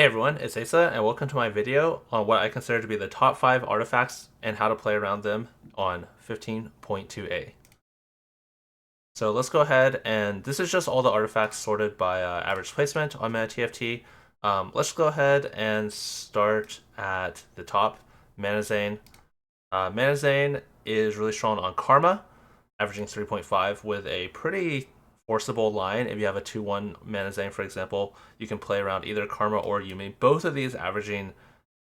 Hey everyone, it's Aesah, and welcome to my video on what I consider to be the top 5 artifacts and how to play around them on 15.2a. So let's go ahead, and this is just all the artifacts sorted by average placement on MetaTFT. Let's go ahead and start at the top, Manazane. Manazane is really strong on Karma, averaging 3.5 with a pretty forcible line. If you have a 2-1 Manazane, for example, you can play around either Karma or Yuumi. Both of these averaging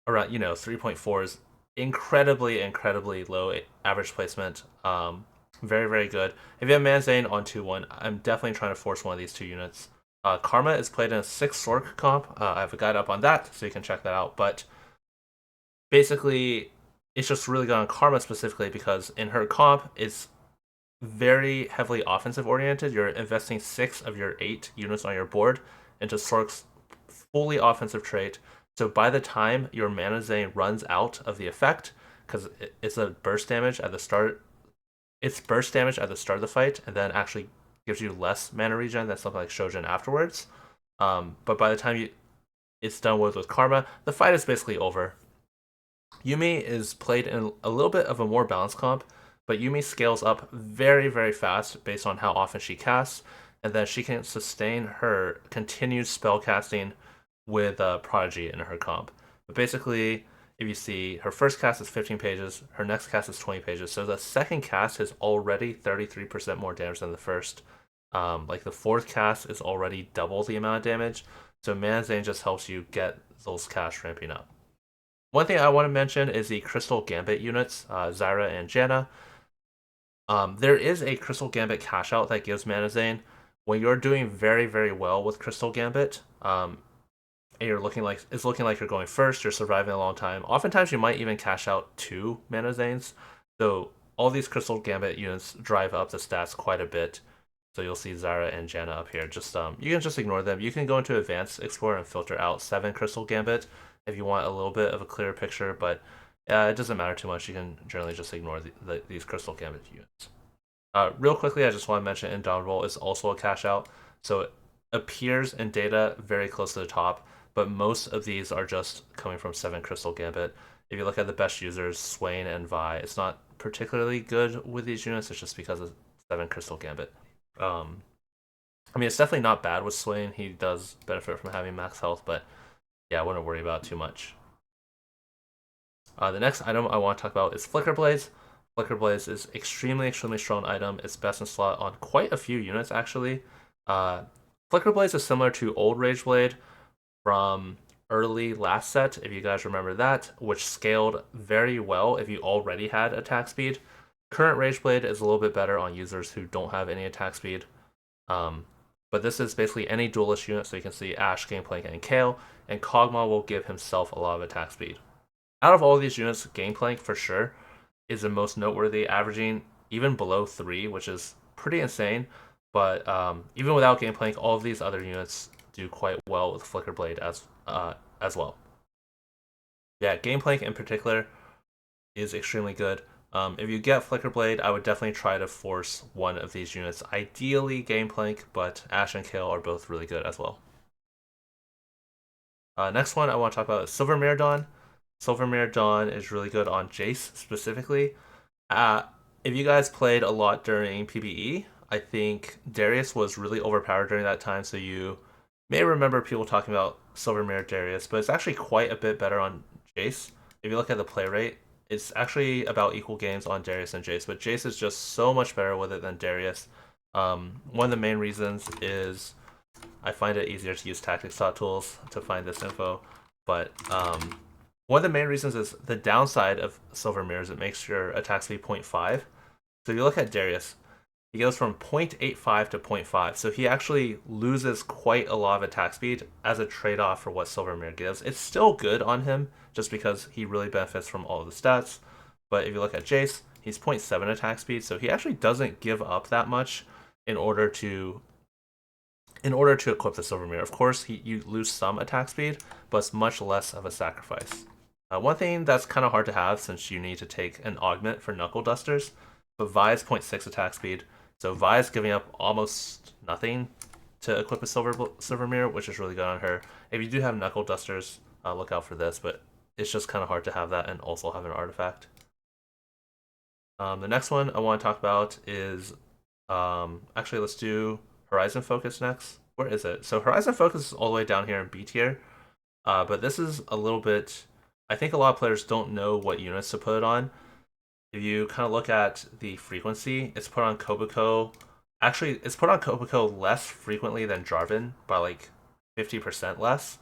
around, 3.4 is incredibly low average placement. Very, very good. If you have Manazane on 2-1, I'm definitely trying to force one of these two units. Karma is played in a 6 Sork comp. I have a guide up on that, so you can check that out. But basically, it's just really good on Karma specifically because in her comp, it's very heavily offensive oriented. You're investing 6 of your 8 units on your board into Sork's fully offensive trait. So by the time your Manazane runs out of the effect, because it's a burst damage at the start, it's burst damage at the start of the fight, and then actually gives you less mana regen than something like Shojin afterwards. But by the time it's done with Karma, the fight is basically over. Yuumi is played in a little bit of a more balanced comp, but Yuumi scales up very fast based on how often she casts, and then she can sustain her continued spell casting with Prodigy in her comp. But basically, if you see, her first cast is 15 pages, her next cast is 20 pages, so the second cast is already 33% more damage than the first. Like the fourth cast is already double the amount of damage, so Manazane just helps you get those casts ramping up. One thing I want to mention is the Crystal Gambit units, Zyra and Janna. There is a Crystal Gambit cash out that gives Manazane. When you're doing very well with Crystal Gambit, and you're looking like you're going first, you're surviving a long time. Oftentimes you might even cash out 2 Manazanes. So all these Crystal Gambit units drive up the stats quite a bit. So you'll see Zyra and Janna up here. Just you can just ignore them. You can go into Advanced Explorer and filter out 7 Crystal Gambit if you want a little bit of a clearer picture, but it doesn't matter too much. You can generally just ignore these Crystal Gambit units. Real quickly, I just want to mention Indomitable is also a cash out, so it appears in data very close to the top, but most of these are just coming from 7 Crystal Gambit. If you look at the best users, Swain and Vi, it's not particularly good with these units, it's just because of 7 Crystal Gambit. I mean, it's definitely not bad with Swain, he does benefit from having max health, but yeah, I wouldn't worry about it too much. The next item I want to talk about is Flickerblades. Flickerblades is extremely strong item. It's best in slot on quite a few units, actually. Flickerblades is similar to old Rageblade from early last set, if you guys remember that, which scaled very well if you already had attack speed. Current Rageblade is a little bit better on users who don't have any attack speed. But this is basically any duelist unit, so you can see Ashe, Game Plank, and Kayle, and Kog'Maw will give himself a lot of attack speed. Out of all of these units, Game Plank for sure is the most noteworthy, averaging even below 3, which is pretty insane. But even without Game Plank, all of these other units do quite well with Flickerblade as well. Yeah, Game Plank in particular is extremely good. If you get Flickerblade, I would definitely try to force one of these units. Ideally Game Plank, but Ashe and Kayle are both really good as well. Next one I want to talk about is Silvermere Dawn. Silvermere Dawn is really good on Jayce specifically. If you guys played a lot during PBE, I think Darius was really overpowered during that time, so you may remember people talking about Silvermere Darius, but it's actually quite a bit better on Jayce. If you look at the play rate, it's actually about equal games on Darius and Jayce, but Jayce is just so much better with it than Darius. One of the main reasons is I find it easier to use tactics.tools to find this info, but one of the main reasons is the downside of Silvermere is it makes your attack speed 0.5. So if you look at Darius, he goes from 0.85 to 0.5, so he actually loses quite a lot of attack speed as a trade-off for what Silvermere gives. It's still good on him, just because he really benefits from all of the stats, but if you look at Jayce, he's 0.7 attack speed, so he actually doesn't give up that much in order to equip the Silvermere. Of course, you lose some attack speed, but it's much less of a sacrifice. One thing that's kind of hard to have since you need to take an augment for Knuckle Dusters, but Vi is 0.6 attack speed, so Vi is giving up almost nothing to equip a Silvermere, which is really good on her. If you do have Knuckle Dusters, look out for this, but it's just kind of hard to have that and also have an artifact. The next one I want to talk about is, actually let's do Horizon Focus next. Where is it? So Horizon Focus is all the way down here in B tier, but this is a little bit, I think a lot of players don't know what units to put it on. If you kind of look at the frequency, it's put on Kobuko. Actually, it's put on Kobuko less frequently than Jarvan, by like 50% less.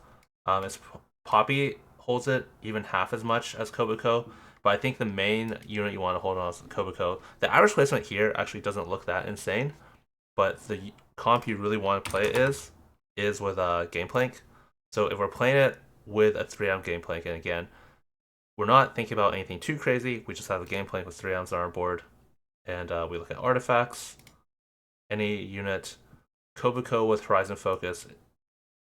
It's Poppy holds it even half as much as Kobuko, but I think the main unit you want to hold on is Kobuko. The average placement here actually doesn't look that insane, but the comp you really want to play is with Game Plank. So if we're playing it with a 3M Game Plank, and again, we're not thinking about anything too crazy, we just have a Game Plank with 3Ms on our board, and we look at artifacts, any unit, Kobuko with Horizon Focus.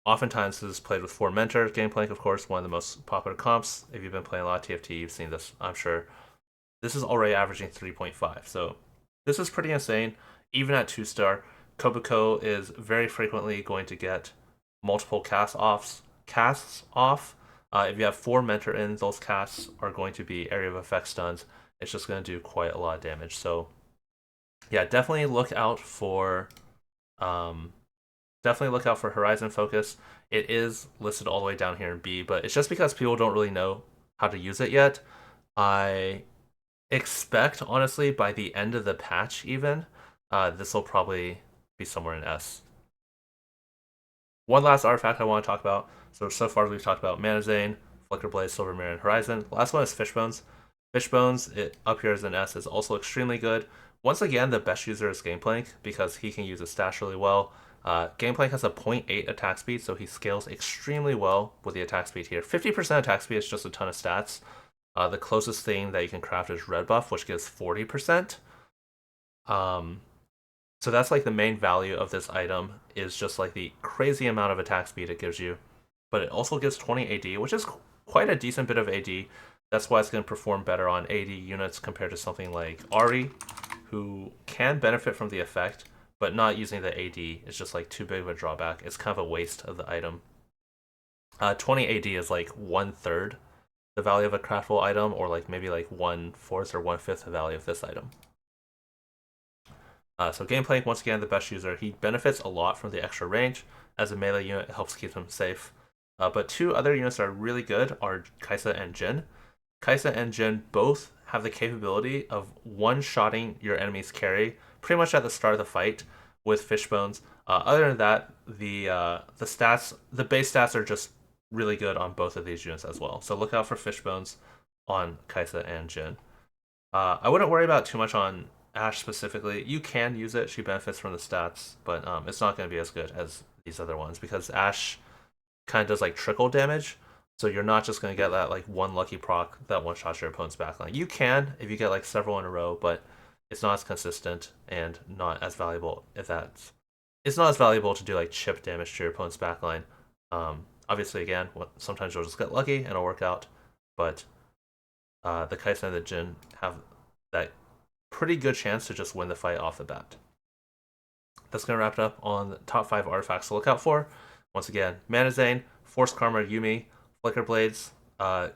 Oftentimes this is played with 4 Mentor, Game Plank of course, one of the most popular comps. If you've been playing a lot of TFT, you've seen this, I'm sure. This is already averaging 3.5, so this is pretty insane. Even at 2-star, Kobuko is very frequently going to get multiple casts off. If you have 4 Mentor in, those casts are going to be area of effect stuns. It's just going to do quite a lot of damage. So yeah, definitely look out for Horizon Focus. It is listed all the way down here in B, but it's just because people don't really know how to use it yet. I expect, honestly, by the end of the patch even, this will probably be somewhere in S. One last artifact I want to talk about. So far we've talked about Manazane, Flickerblades, Silvermere, and Horizon. The last one is Fishbones. Fishbones, up here as an S, is also extremely good. Once again, the best user is Game Plank because he can use his stash really well. Game Plank has a 0.8 attack speed, so he scales extremely well with the attack speed here. 50% attack speed is just a ton of stats. The closest thing that you can craft is Red Buff, which gives 40%. So that's like the main value of this item, is just like the crazy amount of attack speed it gives you. But it also gives 20 AD, which is quite a decent bit of AD. That's why it's going to perform better on AD units compared to something like Ahri, who can benefit from the effect, but not using the AD is just like too big of a drawback. It's kind of a waste of the item. 20 AD is like 1/3 the value of a craftable item, or like maybe like 1/4 or 1/5 the value of this item. So Game Plank, once again, the best user. He benefits a lot from the extra range. As a melee unit, it helps keep him safe. But 2 other units that are really good are Aesah and Jhin. Aesah and Jhin both have the capability of one-shotting your enemy's carry pretty much at the start of the fight with Fishbones. Other than that, the base stats are just really good on both of these units as well. So look out for Fishbones on Aesah and Jhin. I wouldn't worry about too much on Ashe specifically. You can use it, she benefits from the stats, but it's not going to be as good as these other ones because Ashe kind of does like trickle damage, so you're not just going to get that like one lucky proc that one-shots your opponent's backline. You can if you get like several in a row, but it's not as consistent and not as valuable it's not as valuable to do like chip damage to your opponent's backline. Obviously, again, sometimes you'll just get lucky and it'll work out, but the Aesah and the Jhin have that pretty good chance to just win the fight off the bat. That's going to wrap it up on the top 5 artifacts to look out for. Once again, Manazane, Force Karma Yuumi, Flickerblades,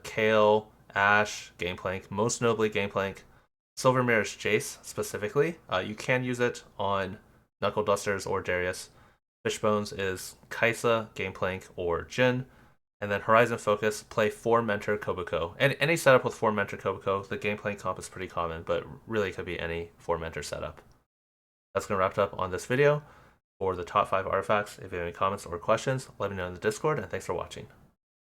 Kayle, Ashe, Game Plank, most notably Game Plank. Silvermere is Jayce specifically. You can use it on Knuckle Dusters or Darius. Fishbones is Aesah, Game Plank, or Jhin. And then Horizon Focus, play 4 Mentor Kobuko. And any setup with 4 Mentor Kobuko, the Game Plank comp is pretty common, but really could be any 4 Mentor setup. That's going to wrap it up on this video for the top 5 artifacts. If you have any comments or questions, let me know in the Discord, and thanks for watching.